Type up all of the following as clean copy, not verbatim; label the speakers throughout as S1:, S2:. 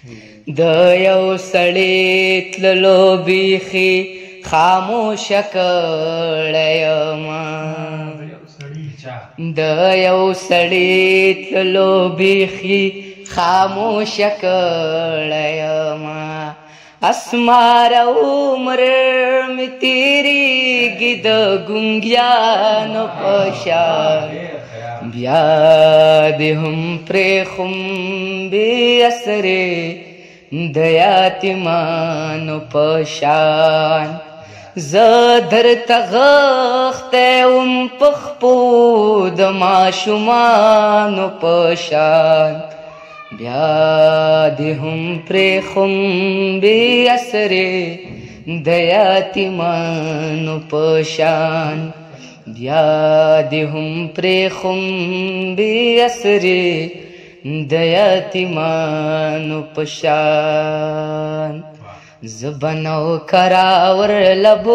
S1: د یو سړی تللو بیخي خاموشه کړی یما د یو سړی تللو بیخي خاموشه کړی یما اسمار عمر می تیریږي د ګونګیانو په شان بیا دې هم پرېښم بې اثرې د یتیمانو په شان زه درته غښتی وم په خپو د ماشومانو په شان بیا دې هم پرېښم بې اثرې د یتیمانو په شان بیا دې هم پرېښم بې اثرې د یتیمانو په شان زه به نوکره ورلبوزم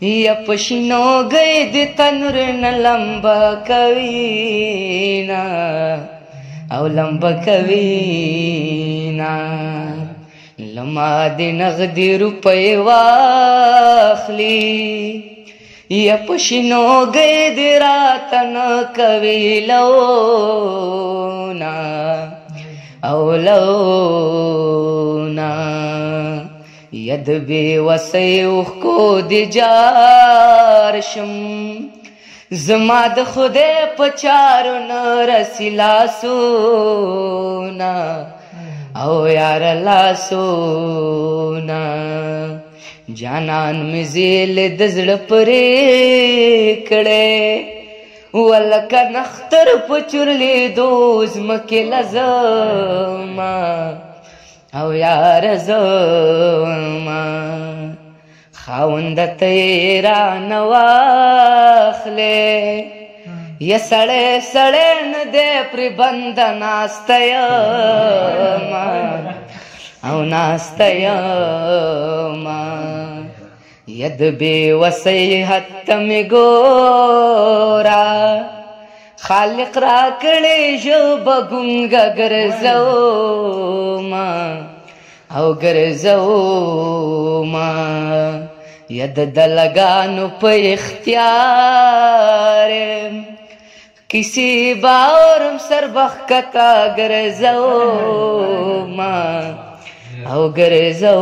S1: یا په شینوګۍ د تنور نه لمبه کوینه او لمبه کوینه له ما دې نغدې روپۍ واخلي یا په شینوګۍ دې راته نه کوي لونه او لونه یا د بې وسۍ اوښکو دې جار شم زما د خدای په چارو نه رسي لاسونه او یاره لاسونه جانان مې زیل د زړه پرې کړی ولکه نختر په چورلېدو ځمکې لزما او یاره زما خاونده ته یې رانه واخلې یا سړی سړی نه دی پرې بنده ناسته یمه او ناسته یمه یا د بې وسۍ حد ته مې ګوره خالق را کړې ژبه ګونګه ګرځومه او ګرځومه یا د دلګانو په اختیار کسی باورم سر بخکتا ګرځومه او ګرځومه